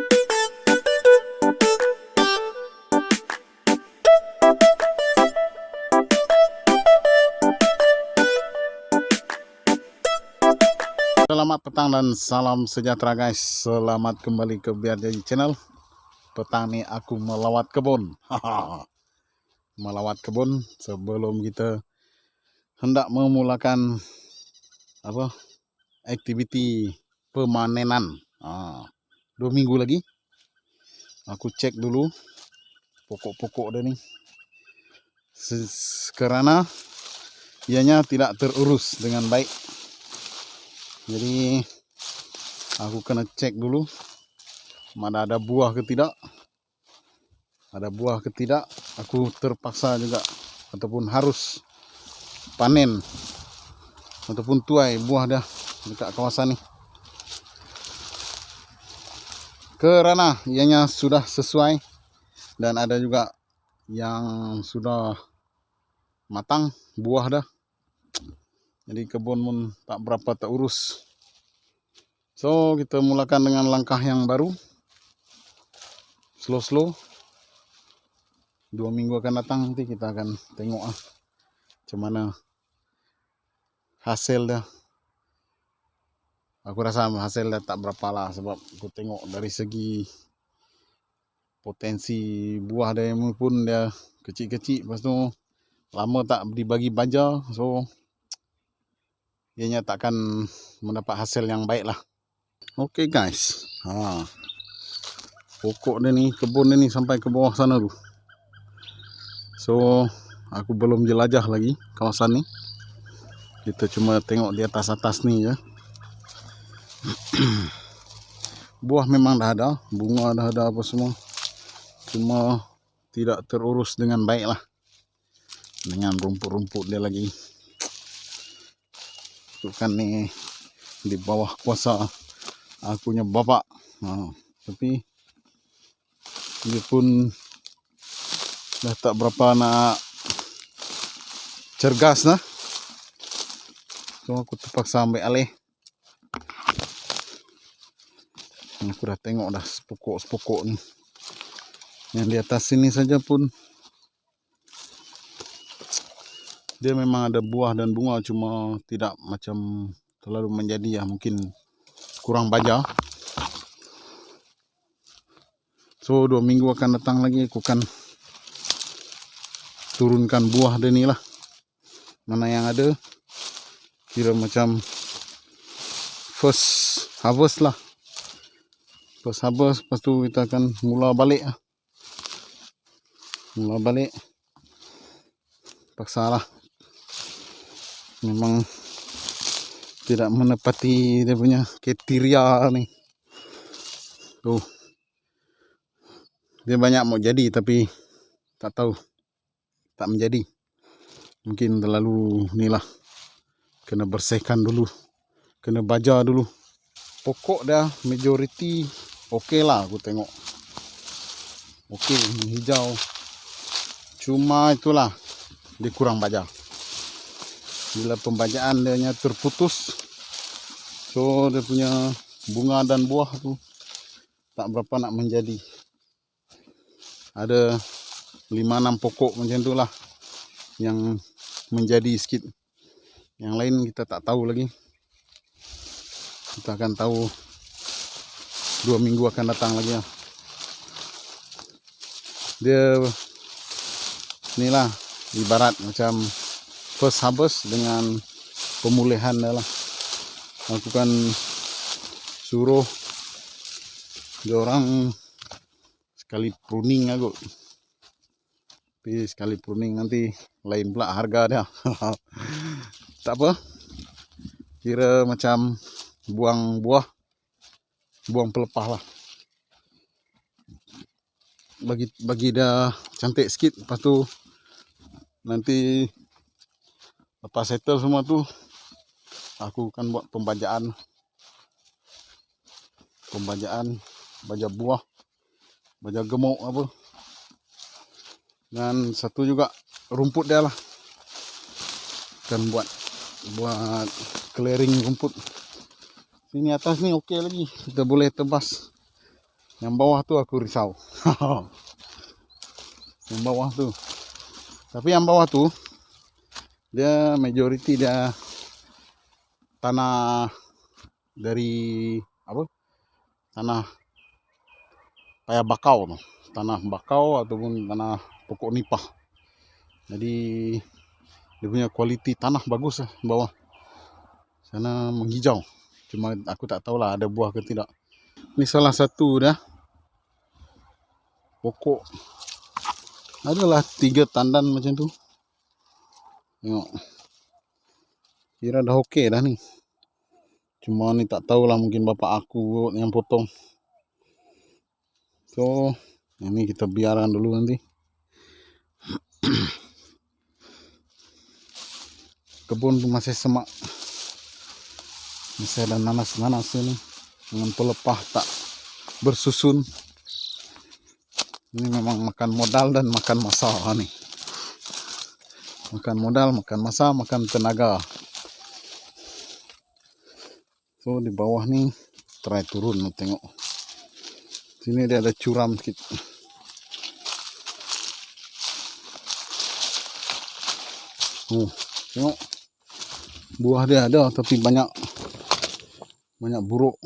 Selamat petang dan salam sejahtera guys. Selamat kembali ke Biar Jadi Channel. Petang ni aku melawat kebun. Melawat kebun sebelum kita hendak memulakan aktiviti pemanenan. 2 minggu lagi. Aku cek dulu pokok-pokok dia ni. Kerana ianya tidak terurus dengan baik. Jadi aku kena cek dulu mana ada buah ke tidak. Ada buah ke tidak, aku terpaksa juga ataupun harus panen ataupun tuai buah dah dekat kawasan ni. Kerana ianya sudah sesuai dan ada juga yang sudah matang buah dah. Jadi kebun pun tak berapa terurus. So kita mulakan dengan langkah yang baru. Slow-slow. 2 minggu akan datang nanti kita akan tengok macam mana hasil dah. Aku rasa hasil dah tak berapa lah sebab aku tengok dari segi potensi buah dia pun dia kecil-kecil. Lepas tu lama tak dibagi baja. So ianya takkan mendapat hasil yang baik lah. Okay guys. Pokok dia ni, kebun dia ni sampai ke bawah sana tu. So aku belum jelajah lagi kawasan ni. Kita cuma tengok di atas-atas ni je. Buah memang dah ada, bunga dah ada apa semua. Cuma tidak terurus dengan baik lah. Dengan rumput-rumput dia lagi. Itu kan ni di bawah kuasa aku punya bapak. Tapi dia pun dah tak berapa nak cergas lah. So aku terpaksa ambil alih. Aku dah tengok dah sepokok-sepokok ni. Yang di atas sini saja pun dia memang ada buah dan bunga, cuma tidak macam terlalu menjadi ya, mungkin kurang baja. So 2 minggu akan datang lagi aku akan turunkan buah dia ni lah. Mana yang ada kira macam first harvest lah. First harvest, lepas tu kita akan mula balik lah. Mula balik. Paksa lah. Memang tidak menepati dia punya kriteria ni. Tuh. Dia banyak mau jadi tapi tak tahu. Tak menjadi. Mungkin terlalu ni lah. Kena bersihkan dulu. Kena baja dulu. Pokok dah majoriti okey lah aku tengok. Okey, hijau. Cuma itulah dia kurang baja. Bila pembajaan dia terputus, so dia punya bunga dan buah tu tak berapa nak menjadi. Ada 5-6 pokok macam tu lah yang menjadi sikit. Yang lain kita tak tahu lagi. Kita akan tahu 2 minggu akan datang lagi lah. Dia ni lah ibarat macam first harvest dengan pemulihan dia lah. Aku kan suruh diorang sekali pruning aku. Tapi sekali pruning nanti lain pula harga dia. Tak apa. Kira macam buang buah, buang pelepah lah. Bagi dia cantik sikit. Lepas tu nanti lepas settle semua tu, aku akan buat pembajaan. Baja buah, baja gemuk apa. Dan satu juga rumput dia lah. Akan buat clearing rumput. Sini atas ni okey lagi. Kita boleh tebas. Yang bawah tu aku risau. Yang bawah tu. Tapi yang bawah tu dia majority dia tanah dari apa? Tanah paya bakau tu. Tanah bakau ataupun tanah pokok nipah. Jadi dia punya kualiti tanah bagus lah bawah. Sana menghijau. Cuma aku tak tahulah ada buah ke tidak. Ni salah satu dah pokok. Adalah 3 tandan macam tu. Tengok. Kira dah okey dah ni. Cuma ni tak tahulah, mungkin bapak aku yang potong. So, ini kita biarkan dulu nanti. Kebun tu masih semak. Masih ada nanas-nanas ini. Dengan pelepah tak bersusun. Ini memang makan modal dan makan masa ni. Makan modal, makan masa, makan tenaga. So di bawah ni try turun tengok. Sini dia ada curam sikit. Tengok. Buah dia ada tapi banyak buruk.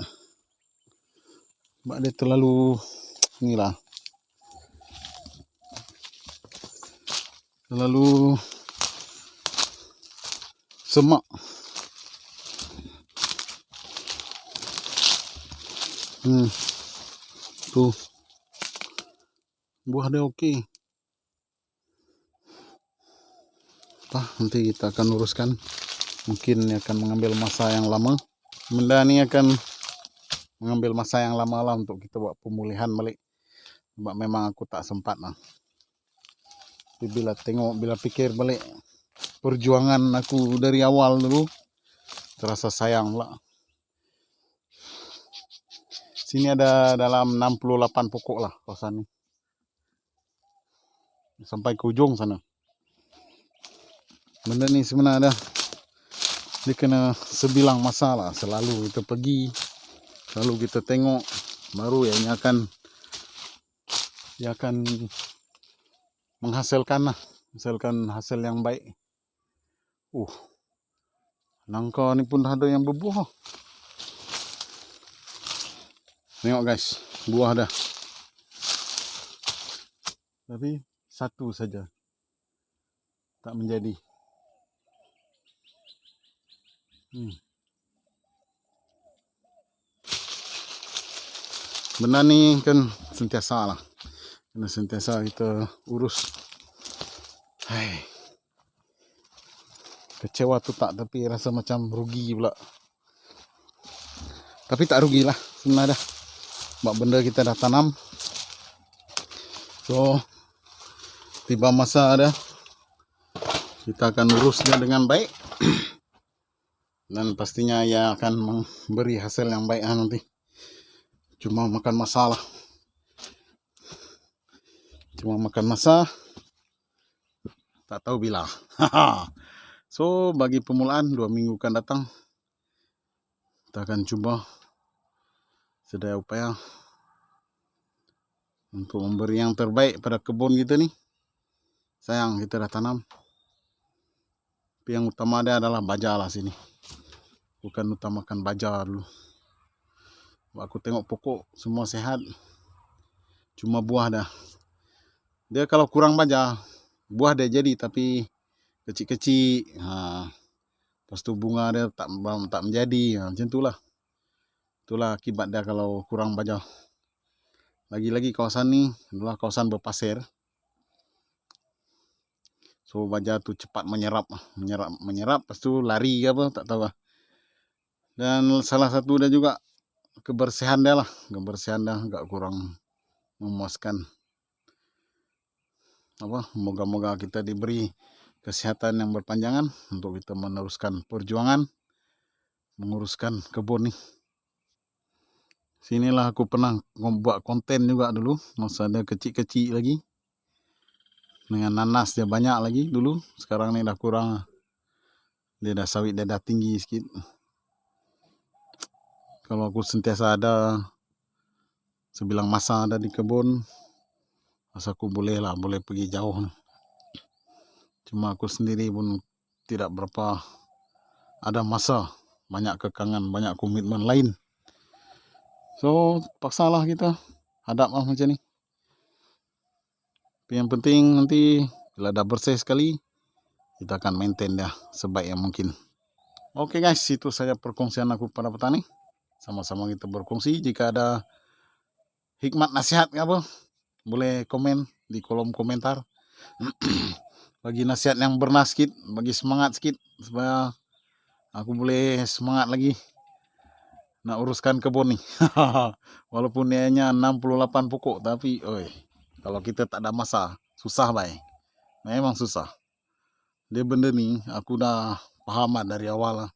Sebab dia terlalu inilah. Terlalu semak. Tu. Buah dia okey. Nanti kita akan uruskan. Mungkin akan mengambil masa yang lama. Benda ni akan mengambil masa yang lama lah untuk kita buat pemulihan balik. Sebab memang aku tak sempat lah. Tapi bila fikir balik perjuangan aku dari awal dulu, terasa sayang pula. Sini ada dalam 68 pokok lah kawasan ni. Sampai ke ujung sana. Benda ni sebenarnya dia kena sebilang masa lah. Selalu kita pergi, selalu kita tengok, baru yang akan menghasilkan hasil yang baik. Nangka ni pun ada yang berbuah. Tengok guys, buah dah. Tapi satu saja tak menjadi. Benda ni kan sentiasa lah. Kena sentiasa kita urus. Kecewa tu tak, tapi rasa macam rugi pula. Tapi tak rugilah sebenarnya. Sebab benda kita dah tanam. So, tiba masa dah, kita akan urus dia dengan baik. Dan pastinya ia akan memberi hasil yang baik nanti. Cuma makan masa lah. Tak tahu bila. So, bagi permulaan 2 minggu akan datang, kita akan cuba sedaya upaya untuk memberi yang terbaik pada kebun kita ni. Sayang kita dah tanam. Tapi yang utama dia adalah baja lah sini. Bukan utamakan baja dulu. Aku tengok pokok semua sehat. Cuma buah dah. Dia kalau kurang baja, buah dia jadi tapi kecil-kecil. Lepas tu bunga dia tak menjadi. Macam itulah. Itulah akibat dia kalau kurang baja. Lagi-lagi kawasan ni adalah kawasan berpasir. So baja tu cepat menyerap. Lepas tu lari ke apa, tak tahu lah. Dan salah satu dia juga kebersihan dia lah. Kebersihan dia agak kurang memuaskan. Moga-moga kita diberi kesihatan yang berpanjangan untuk kita meneruskan perjuangan menguruskan kebun ni. Sinilah aku pernah membuat konten juga dulu masa dia kecil-kecil lagi. Dengan nanas dia banyak lagi dulu. Sekarang ni dah kurang. Dia dah sawit, dia dah tinggi sikit. Kalau aku sentiasa ada sebilang masa ada di kebun, rasaku boleh pergi jauh. Cuma aku sendiri pun tidak berapa ada masa, banyak kekangan, banyak komitmen lain. So paksalah kita hadap macam ni. Tapi yang penting nanti bila dah bersih sekali, kita akan maintain dia sebaik yang mungkin. Oke guys, itu saja perkongsian aku pada petani. Sama-sama kita berkongsi. Jika ada hikmat nasihat apa, boleh komen di kolom komentar. Bagi nasihat yang bernas sikit, bagi semangat sikit supaya aku boleh semangat lagi nak uruskan kebun ni. Walaupun dia hanya 68 pokok, tapi kalau kita tak ada masa, susah baik. Memang susah. Dia benda ni aku dah faham dari awal lah.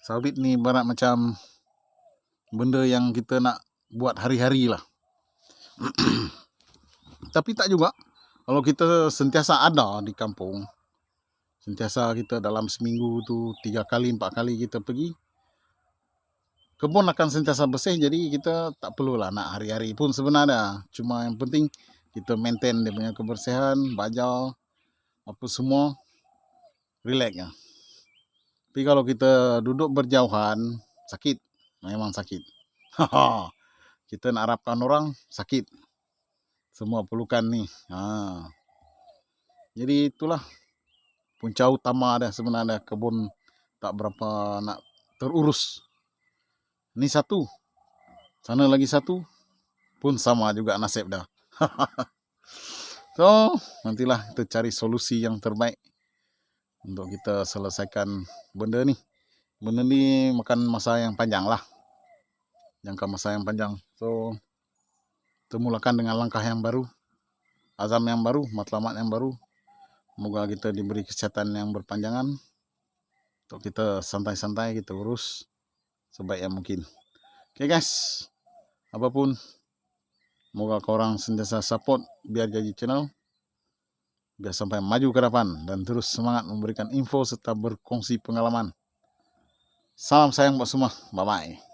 Sawit ni ibarat macam benda yang kita nak buat hari-hari lah. Tapi tak juga. Kalau kita sentiasa ada di kampung, sentiasa kita dalam seminggu tu 3 kali 4 kali kita pergi, kebun akan sentiasa bersih. Jadi kita tak perlulah nak hari-hari pun sebenarnya. Cuma yang penting kita maintain dia punya kebersihan, baja, apa semua, relax ya. Tapi kalau kita duduk berjauhan, sakit. Memang sakit. Kita nak harapkan orang, sakit. Semua perlukan ni. Jadi itulah punca utama dah sebenarnya kebun tak berapa nak terurus. Ni satu, sana lagi satu, pun sama juga nasib dah. So nantilah kita cari solusi yang terbaik untuk kita selesaikan benda ni. Benda ni makan masa yang panjang lah, jangka masa yang panjang. So kita mulakan dengan langkah yang baru, azam yang baru, matlamat yang baru. Semoga kita diberi kesihatan yang berpanjangan untuk kita santai-santai kita urus sebaik yang mungkin. Okay guys, apapun, semoga korang sentiasa support biar jadi channel, biar sampai maju ke depan dan terus semangat memberikan info serta berkongsi pengalaman. Salam sayang buat semua, bye bye.